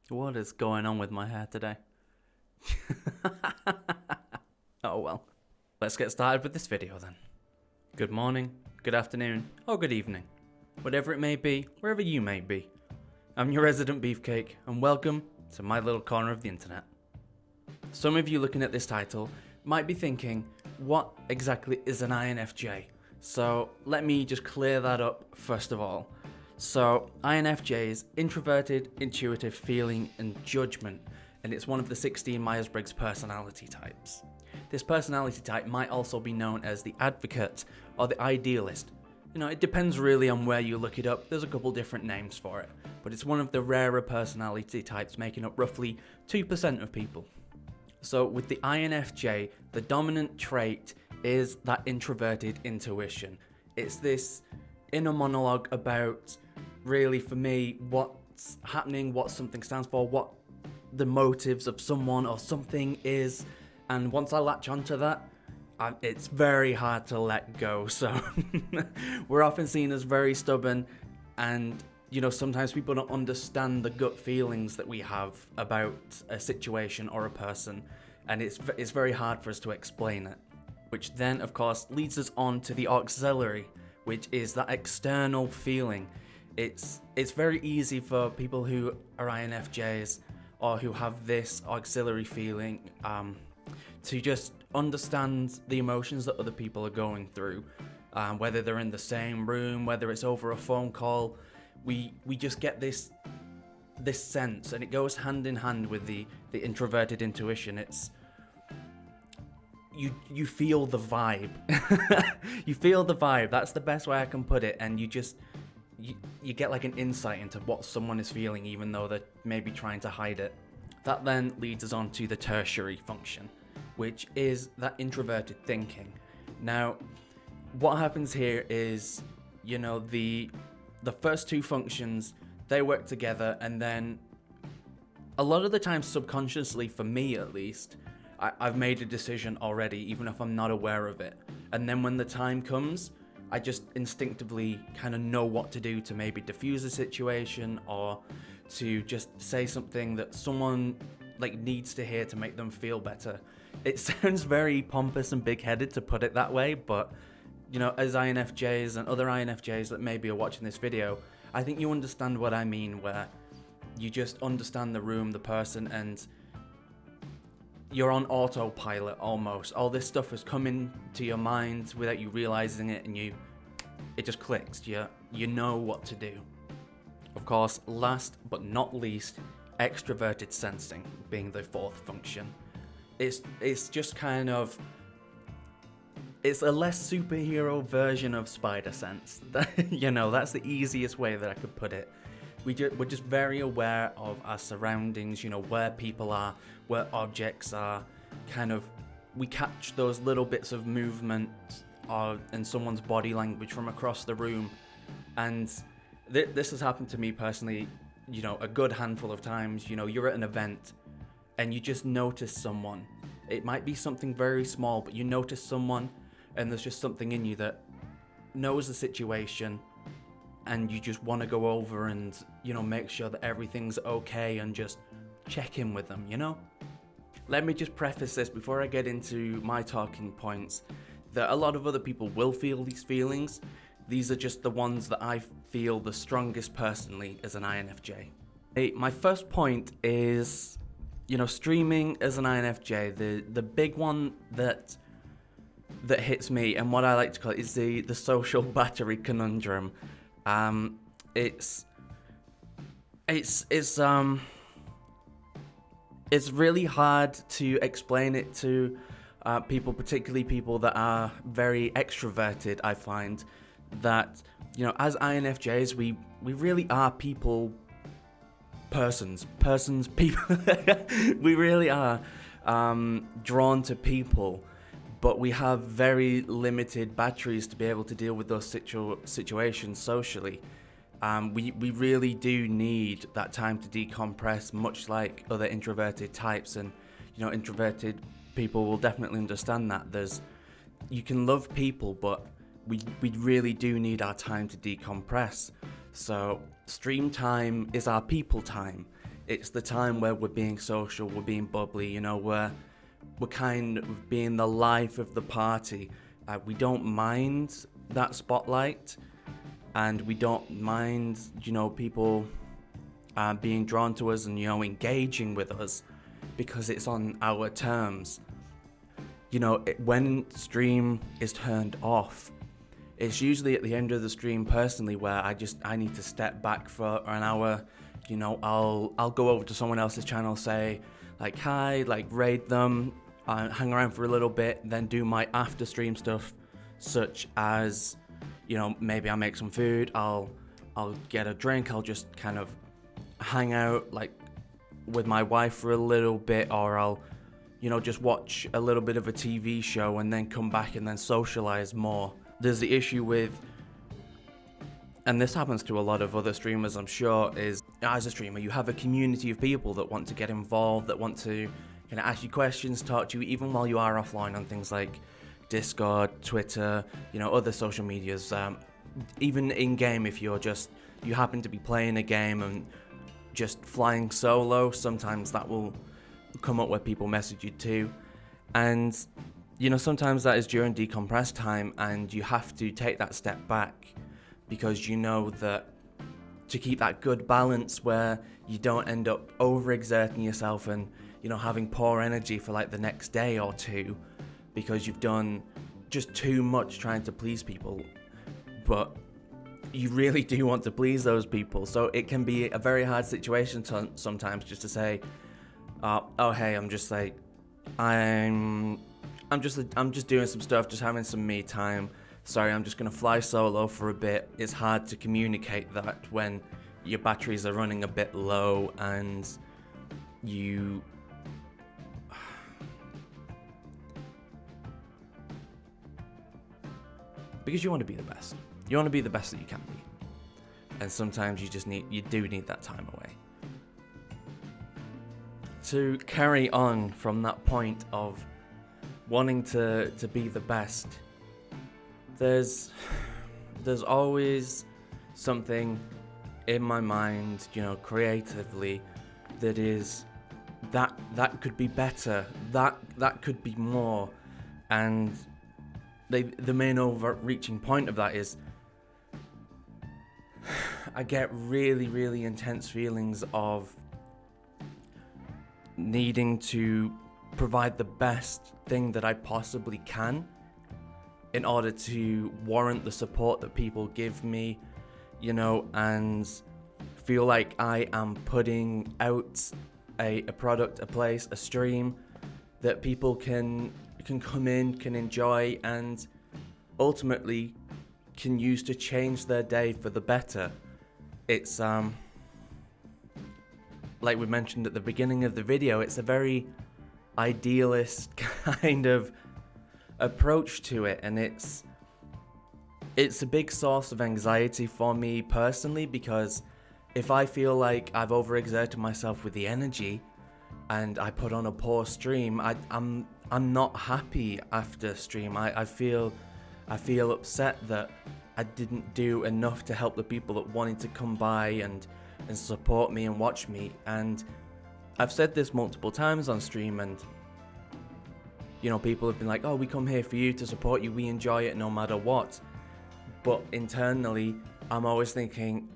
What is going on with my hair today? Oh well. Let's get started with this video then. Good morning, good afternoon, or good evening. Whatever it may be, wherever you may be. I'm your resident beefcake, and welcome to my little corner of the internet. Some of you looking at this title might be thinking, what exactly is an INFJ? So let me just clear that up first of all. So INFJ is introverted, intuitive, feeling, and judgment, and it's one of the 16 Myers-Briggs personality types. This personality type might also be known as the advocate or the idealist. It depends really on where you look it up. There's a couple different names for it, but it's one of the rarer personality types, making up roughly 2% of people. So with the INFJ, the dominant trait is that introverted intuition. It's this inner monologue about, really for me, what's happening, what something stands for, what the motives of someone or something is. And once I latch onto that, it's very hard to let go. So we're often seen as very stubborn, and sometimes people don't understand the gut feelings that we have about a situation or a person, and it's very hard for us to explain it. Which then, of course, leads us on to the auxiliary, which is that external feeling. It's very easy for people who are INFJs or who have this auxiliary feeling to just understand the emotions that other people are going through, whether they're in the same room, whether it's over a phone call. We just get this sense, and it goes hand in hand with the introverted intuition. It's you feel the vibe. You feel the vibe. That's the best way I can put it. And you get like an insight into what someone is feeling, even though they're maybe trying to hide it. That then leads us on to the tertiary function, which is that introverted thinking. Now, what happens here is, the first two functions, they work together, and then a lot of the time, subconsciously, for me at least, I've made a decision already, even if I'm not aware of it. And then when the time comes, I just instinctively kind of know what to do to maybe diffuse a situation, or to just say something that someone needs to hear to make them feel better. It sounds very pompous and big-headed to put it that way, but as INFJs and other INFJs that maybe are watching this video, I think you understand what I mean, where you just understand the room, the person, and you're on autopilot almost. All this stuff has come into your mind without you realizing it, and it just clicks. You know what to do. Of course, last but not least, extroverted sensing being the fourth function. It's just kind of, it's a less superhero version of spider sense. That's the easiest way that I could put it. We're just very aware of our surroundings, where people are, where objects are. We catch those little bits of movement in someone's body language from across the room. And this has happened to me personally, a good handful of times. You're at an event and you just notice someone. It might be something very small, but you notice someone, and there's just something in you that knows the situation, and you just want to go over and, make sure that everything's okay and just check in with them, Let me just preface this before I get into my talking points, that a lot of other people will feel these feelings. These are just the ones that I feel the strongest personally as an INFJ. My first point is, streaming as an INFJ, the big one that hits me, and what I like to call it, is the social battery conundrum. It's really hard to explain it to people, particularly people that are very extroverted. I find that, as INFJs, we really are people, persons, people. We really are drawn to people, but we have very limited batteries to be able to deal with those situations socially. We really do need that time to decompress, much like other introverted types, and introverted people will definitely understand that. You can love people, but we really do need our time to decompress. So stream time is our people time. It's the time where we're being social, we're being bubbly, you know, we're kind of being the life of the party. We don't mind that spotlight, and we don't mind, you know, people being drawn to us and, you know, engaging with us because it's on our terms. You know, when stream is turned off, it's usually at the end of the stream personally where I need to step back for an hour. You know, I'll go over to someone else's channel, say like hi, like raid them, hang around for a little bit, then do my after stream stuff, such as, you know, maybe I'll make some food, I'll get a drink, I'll just kind of hang out like with my wife for a little bit, or I'll, you know, just watch a little bit of a TV show and then come back and then socialize more. There's the issue with, and this happens to a lot of other streamers, I'm sure, is as a streamer, you have a community of people that want to get involved, that want to kind of ask you questions, talk to you, even while you are offline on things like Discord, Twitter, you know, other social medias. Even in-game, if you happen to be playing a game and just flying solo, sometimes that will come up where people message you too. And, you know, sometimes that is during decompress time, and you have to take that step back because you know that to keep that good balance where you don't end up overexerting yourself and, you know, having poor energy for like the next day or two because you've done just too much trying to please people. But you really do want to please those people, so it can be a very hard situation sometimes just to say, oh hey, I'm just doing some stuff, just having some me time. Sorry, I'm just gonna fly solo for a bit. It's hard to communicate that when your batteries are running a bit low and you because you want to be the best. You want to be the best that you can be. And sometimes you do need that time away. To carry on from that point of wanting to be the best, there's always something in my mind, you know, creatively, that is that could be better, that could be more. And the main overreaching point of that is I get really, really intense feelings of needing to provide the best thing that I possibly can in order to warrant the support that people give me, you know, and feel like I am putting out a product, a place, a stream that people can come in, can enjoy, and ultimately can use to change their day for the better. It's like we mentioned at the beginning of the video, it's a very idealist kind of approach to it, and it's a big source of anxiety for me personally, because if I feel like I've overexerted myself with the energy and I put on a poor stream, I'm not happy after stream. I feel upset that I didn't do enough to help the people that wanted to come by and support me and watch me. And I've said this multiple times on stream, and you know, people have been like, oh, we come here for you, to support you, we enjoy it no matter what. But internally, I'm always thinking,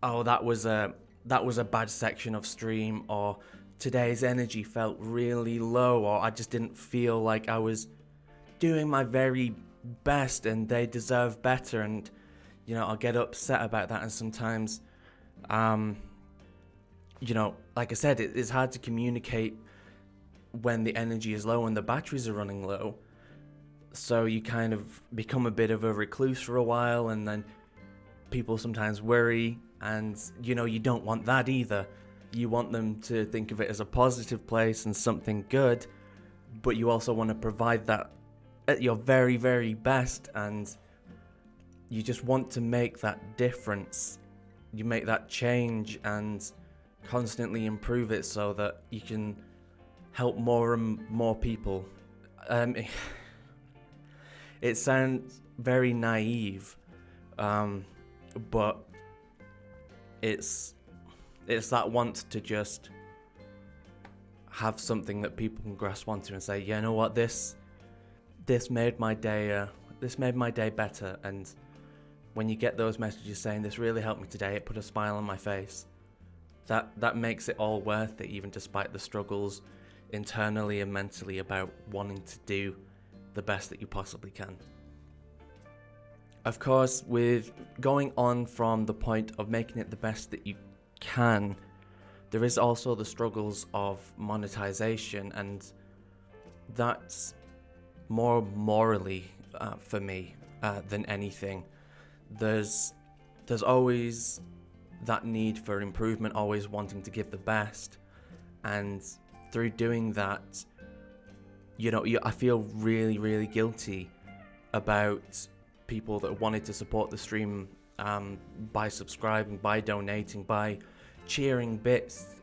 oh, that was a bad section of stream, or today's energy felt really low, or I just didn't feel like I was doing my very best and they deserve better. And you know, I'll get upset about that. And sometimes you know, like I said, it's hard to communicate when the energy is low and the batteries are running low. So you kind of become a bit of a recluse for a while, and then people sometimes worry, and you know, you don't want that either. You want them to think of it as a positive place and something good, but you also want to provide that at your very, very best, and you just want to make that difference. You make that change and constantly improve it so that you can help more and more people. It sounds very naive, but it's that want to just have something that people can grasp onto and say, you know what, this made my day better. And when you get those messages saying this really helped me today, it put a smile on my face, that makes it all worth it, even despite the struggles internally and mentally about wanting to do the best that you possibly can. Of course, with going on from the point of making it the best that you can, there is also the struggles of monetization, and that's more morally for me than anything. There's always that need for improvement, always wanting to give the best, and through doing that, I feel really, really guilty about people that wanted to support the stream by subscribing, by donating, by cheering bits,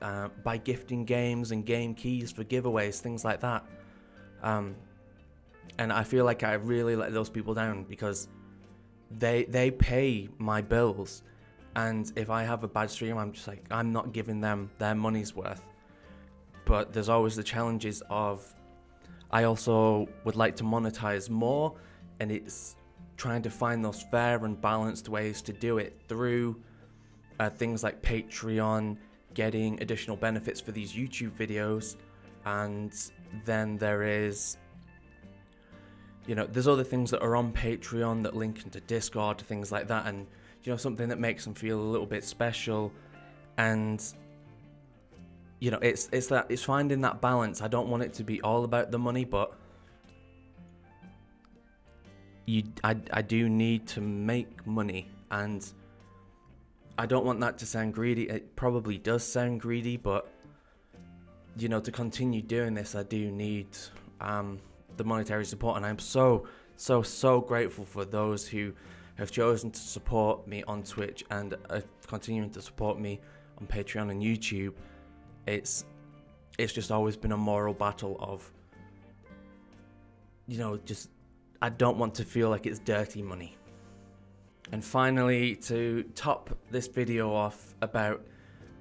by gifting games and game keys for giveaways, things like that. And I feel like I really let those people down, because they pay my bills, and if I have a bad stream, I'm just like, I'm not giving them their money's worth. But there's always the challenges of, I also would like to monetize more, and it's trying to find those fair and balanced ways to do it through things like Patreon, getting additional benefits for these YouTube videos, and then there is, there's other things that are on Patreon that link into Discord, things like that, and something that makes them feel a little bit special. And it's finding that balance. I don't want it to be all about the money, but I do need to make money, and I don't want that to sound greedy. It probably does sound greedy, but to continue doing this, I do need the monetary support, and I'm so grateful for those who have chosen to support me on Twitch and are continuing to support me on Patreon and YouTube. It's just always been a moral battle of, just, I don't want to feel like it's dirty money. And finally, to top this video off about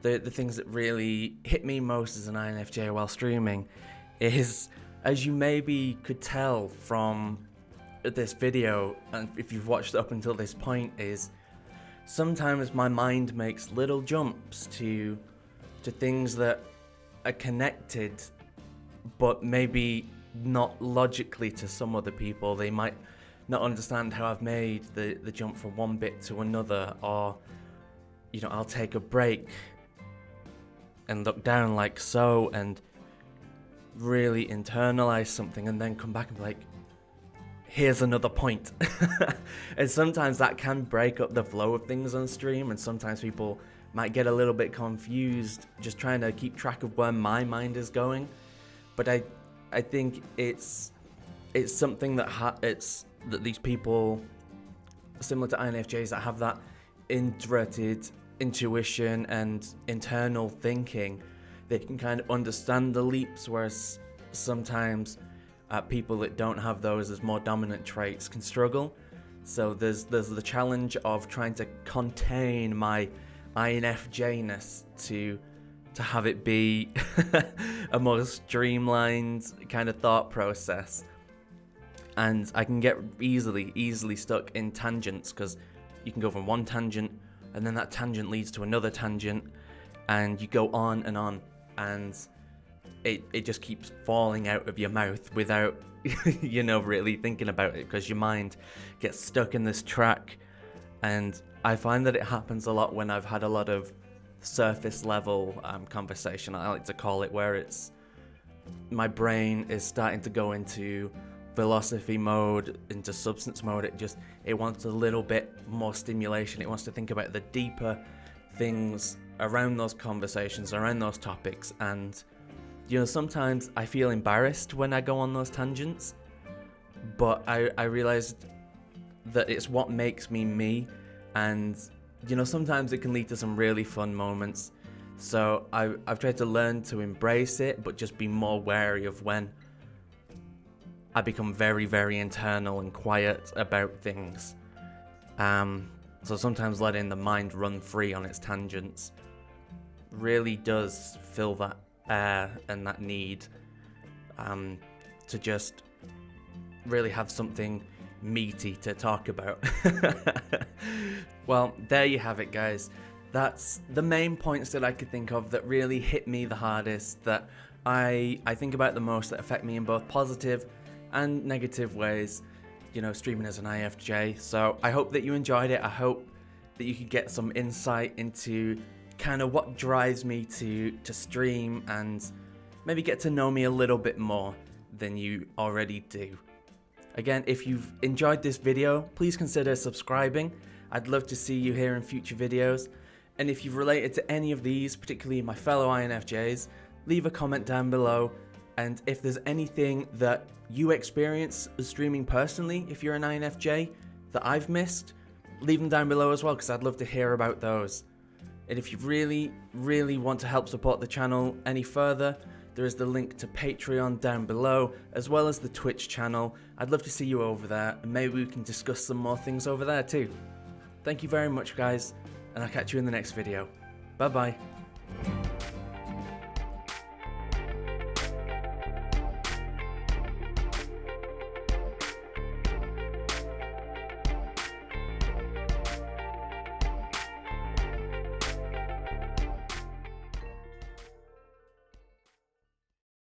the things that really hit me most as an INFJ while streaming is, as you maybe could tell from this video, and if you've watched up until this point, is sometimes my mind makes little jumps to things that are connected, but maybe not logically to some other people. They might not understand how I've made the jump from one bit to another, or I'll take a break and look down like so and really internalize something, and then come back and be like, here's another point. And sometimes that can break up the flow of things on stream, and sometimes people might get a little bit confused just trying to keep track of where my mind is going. But I think it's something that that these people similar to INFJs that have that introverted intuition and internal thinking, they can kind of understand the leaps, whereas sometimes people that don't have those as more dominant traits can struggle. So there's the challenge of trying to contain my INFJ-ness to have it be a more streamlined kind of thought process. And I can get easily stuck in tangents, because you can go from one tangent and then that tangent leads to another tangent, and you go on, and it just keeps falling out of your mouth without really thinking about it, because your mind gets stuck in this track. And I find that it happens a lot when I've had a lot of surface level conversation, I like to call it, where it's my brain is starting to go into philosophy mode, into substance mode. It wants a little bit more stimulation. It wants to think about the deeper things around those conversations, around those topics. And sometimes I feel embarrassed when I go on those tangents, but I realized that it's what makes me me. And sometimes it can lead to some really fun moments. So I've tried to learn to embrace it, but just be more wary of when I become very, very internal and quiet about things. So sometimes letting the mind run free on its tangents really does fill and that need to just really have something meaty to talk about. Well, there you have it, guys. That's the main points that I could think of that really hit me the hardest, that I think about the most, that affect me in both positive and negative ways, you know, streaming as an INFJ. So I hope that you enjoyed it. I hope that you could get some insight into kind of what drives me to stream, and maybe get to know me a little bit more than you already do. Again, if you've enjoyed this video, please consider subscribing. I'd love to see you here in future videos. And if you've related to any of these, particularly my fellow INFJs, leave a comment down below. And if there's anything that you experience as streaming personally, if you're an INFJ, that I've missed, leave them down below as well, because I'd love to hear about those. And if you really, really want to help support the channel any further, there is the link to Patreon down below, as well as the Twitch channel. I'd love to see you over there, and maybe we can discuss some more things over there too. Thank you very much, guys, and I'll catch you in the next video. Bye bye.